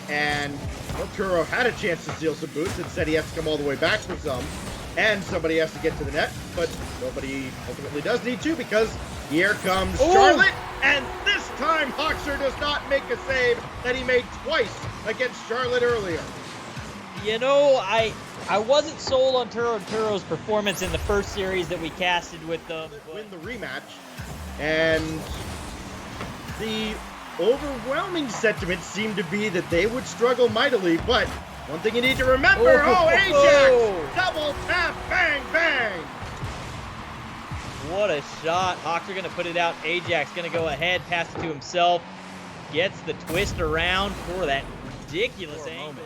And Turo had a chance to steal some boots and said he has to come all the way back for some. And somebody has to get to the net, but nobody ultimately does need to because here comes Charlotte. And this time, Hoxer does not make a save that he made twice against Charlotte earlier. You know, I wasn't sold on Turo's performance in the first series that we casted with them. Win the rematch. And the overwhelming sentiment seemed to be that they would struggle mightily, but one thing you need to remember, Ajax! Double tap, bang, bang! What a shot. Hoxer going to put it out. Ajax going to go ahead, pass it to himself. Gets the twist around for that ridiculous angle.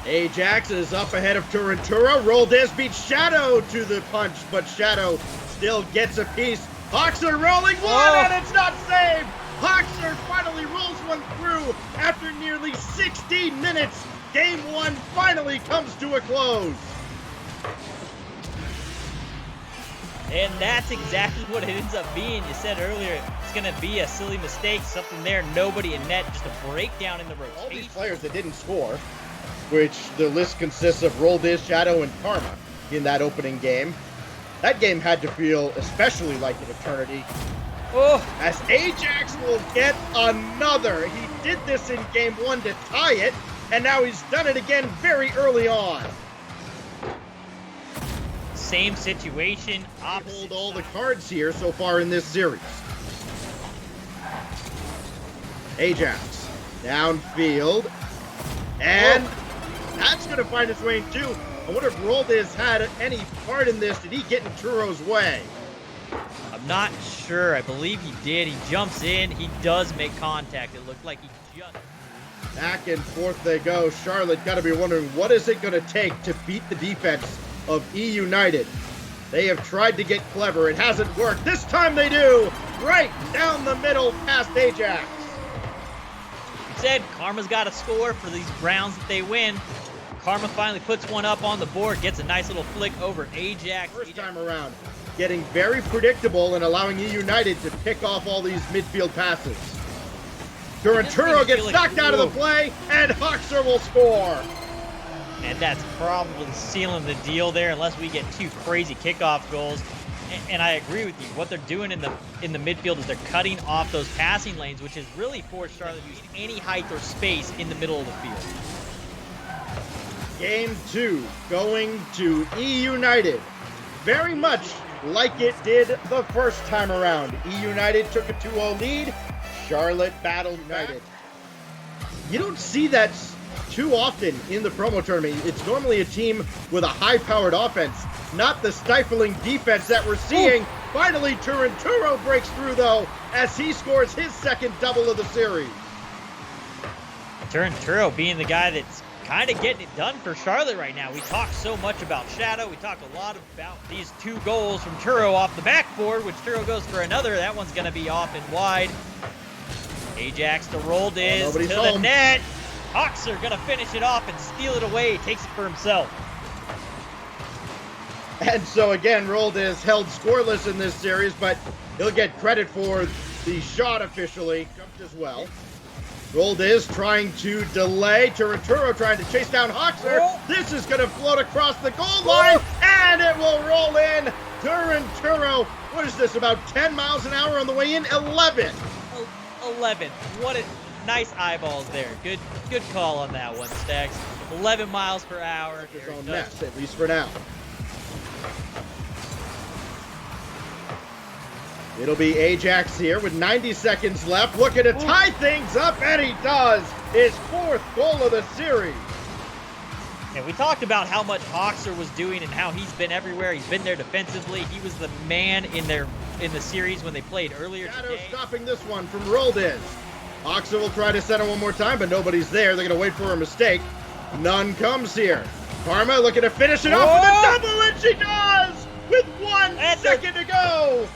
Ajax is up ahead of Turinturo. Roldes beats Shadow to the punch, but Shadow still gets a piece. Hoxer rolling one, and it's not saved! Hoxer finally rolls one through after nearly 60 minutes. Game 1 finally comes to a close. And that's exactly what it ends up being. You said earlier it's going to be a silly mistake, something there, nobody in net, just a breakdown in the rotation. All these players that didn't score, which the list consists of Roldes, Shadow, and Karma in that opening game. That game had to feel especially like an eternity. As Ajax will get another. He did this in game 1 to tie it, and now he's done it again very early on. Same situation. They hold all the cards here so far in this series. Ajax downfield, and that's going to find its way in too. I wonder if Roldes had any part in this. Did he get in Turo's way? I'm not sure. I believe he did. He jumps in. He does make contact. It looked like he just... Back and forth they go. Charlotte got to be wondering, what is it going to take to beat the defense of eUnited? They have tried to get clever. It hasn't worked. This time they do. Right down the middle past Ajax. You said Karma's got to score for these rounds that they win. Karma finally puts one up on the board, gets a nice little flick over Ajax. First time around, getting very predictable and allowing eUnited to pick off all these midfield passes. Turinturo gets knocked out of the play, and Hoxer will score. And that's probably sealing the deal there, unless we get 2 crazy kickoff goals. And I agree with you. What they're doing in the midfield is they're cutting off those passing lanes, which has really forced Charlotte to use any height or space in the middle of the field. Game 2 going to eUnited. Very much like it did the first time around. eUnited took a 2-0 lead. Charlotte battled United. You don't see that too often in the promo tournament. It's normally a team with a high-powered offense, not the stifling defense that we're seeing. Finally, Turinturo breaks through, though, as he scores his second double of the series. Turinturo being the guy that's kind of getting it done for Charlotte right now. We talk so much about Shadow. We talk a lot about these 2 goals from Turo off the backboard, which Turo goes for another. That one's going to be off and wide. Ajax to Roldes to the net. Hoxer going to finish it off and steal it away. Takes it for himself. And so again, Roldes held scoreless in this series, but he'll get credit for the shot officially. Jumped as well. Roldes trying to delay. Turinturo trying to chase down Hoxer. This is going to float across the goal line, and it will roll in. Turinturo, what is this, about 10 miles an hour on the way in? 11. 11. What a nice eyeballs there. Good call on that one, Stacks. 11 miles per hour. His own mess, at least for now. It'll be Ajax here with 90 seconds left, looking to tie things up, and he does. His 4th goal of the series. And we talked about how much Hoxer was doing and how he's been everywhere. He's been there defensively. He was the man in the series when they played earlier today. Stopping this one from Roldes. Hoxer will try to center one more time, but nobody's there. They're going to wait for a mistake. None comes here. Karma looking to finish it off with a double, and she does! With 1 second to go!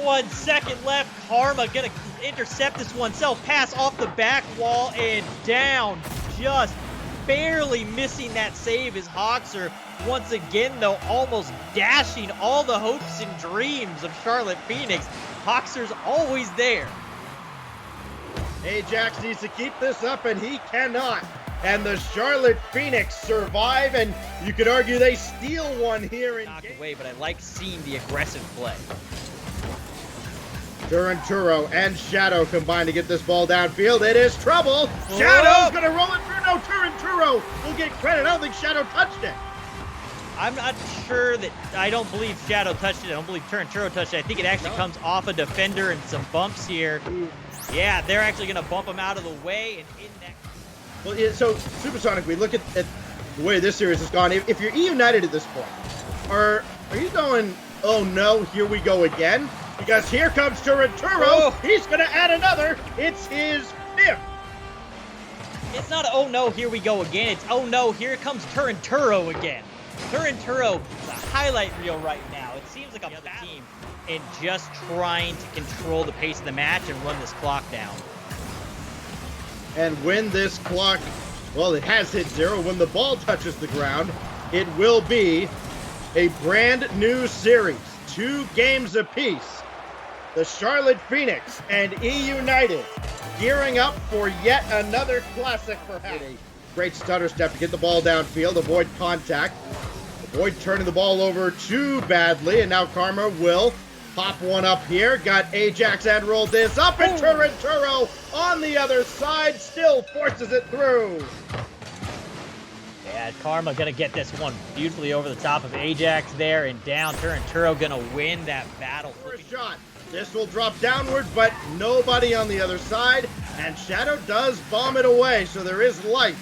1 second left. Karma gonna intercept this one. Self-pass off the back wall and down. Just barely missing that save is Hoxer. Once again, though, almost dashing all the hopes and dreams of Charlotte Phoenix. Hoxer's always there. Ajax needs to keep this up, and he cannot. And the Charlotte Phoenix survive, and you could argue they steal one here in knocked away, but I like seeing the aggressive play. Turinturo and Shadow combine to get this ball downfield. It is trouble. Shadow's going to roll it through. No, Turinturo will get credit. I don't think Shadow touched it. I'm not sure that, I don't believe Shadow touched it. I don't believe Turinturo touched it. I think it actually comes off a defender and some bumps here. Yeah, they're actually going to bump him out of the way and in that. Well, yeah, so Supersonic, we look at the way this series has gone. If you're eUnited at this point, are you going, oh no, here we go again? Because here comes Turinturo. Oh. He's going to add another. It's his 5th. It's not, oh no, here we go again. It's, oh no, here comes Turinturo again. Turinturo is a highlight reel right now. It seems like a bad team and just trying to control the pace of the match and run this clock down. And when this clock, well, it has hit 0. When the ball touches the ground, it will be a brand new series. 2 games apiece. The Charlotte Phoenix and eUnited gearing up for yet another classic perhaps. Great stutter step to get the ball downfield, avoid contact. Avoid turning the ball over too badly, and now Karma will pop one up here. Got Ajax and rolled this up, and Turinturo on the other side still forces it through. Yeah, Karma gonna get this one beautifully over the top of Ajax there and down. Turinturo gonna win that battle. First shot. This will drop downward, but nobody on the other side, and Shadow does bomb it away, so there is life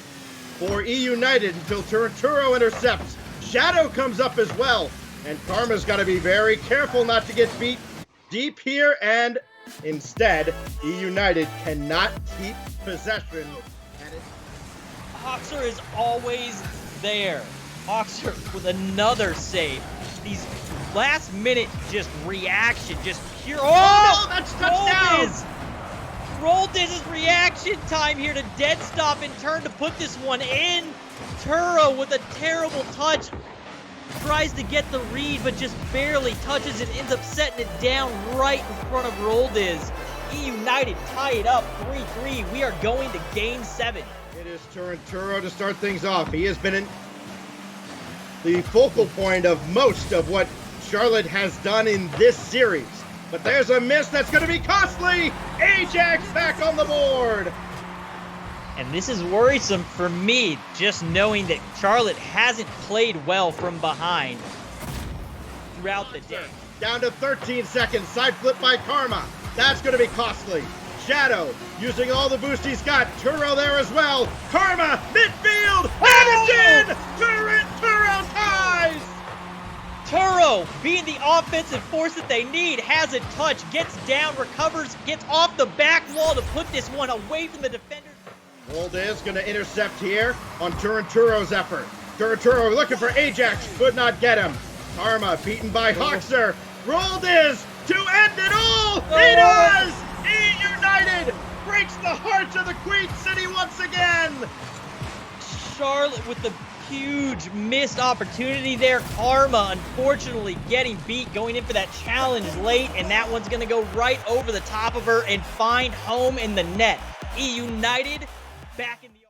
for eUnited until Turinturo intercepts. Shadow comes up as well, and Karma's got to be very careful not to get beat deep here, and instead, eUnited cannot keep possession. Hoxer is always there. Hoxer with another save. These last minute just reaction, just pure. Oh, no, that's touchdown! Roldiz's reaction time here to dead stop and turn to put this one in. Turo with a terrible touch. Tries to get the read, but just barely touches it. Ends up setting it down right in front of Roldiz. eUnited tie it up 3-3. We are going to game 7. It is Turinturo to start things off. He has been in the focal point of most of what Charlotte has done in this series. But there's a miss that's going to be costly. Ajax back on the board. And this is worrisome for me, just knowing that Charlotte hasn't played well from behind throughout the day. Down to 13 seconds. Side flip by Karma. That's going to be costly. Shadow using all the boost he's got. Turo there as well. Karma, midfield, and it's in! Turo ties! Turo, being the offensive force that they need, has a touch, gets down, recovers, gets off the back wall to put this one away from the defender. Roldiz going to intercept here on Turinturo's effort. Turinturo looking for Ajax, could not get him. Karma beaten by Hoxer. Roldiz to end it all! He does! eUnited breaks the heart of the Queen City once again! Charlotte with the huge missed opportunity there. Karma unfortunately getting beat, going in for that challenge late, and that one's going to go right over the top of her and find home in the net. eUnited back in the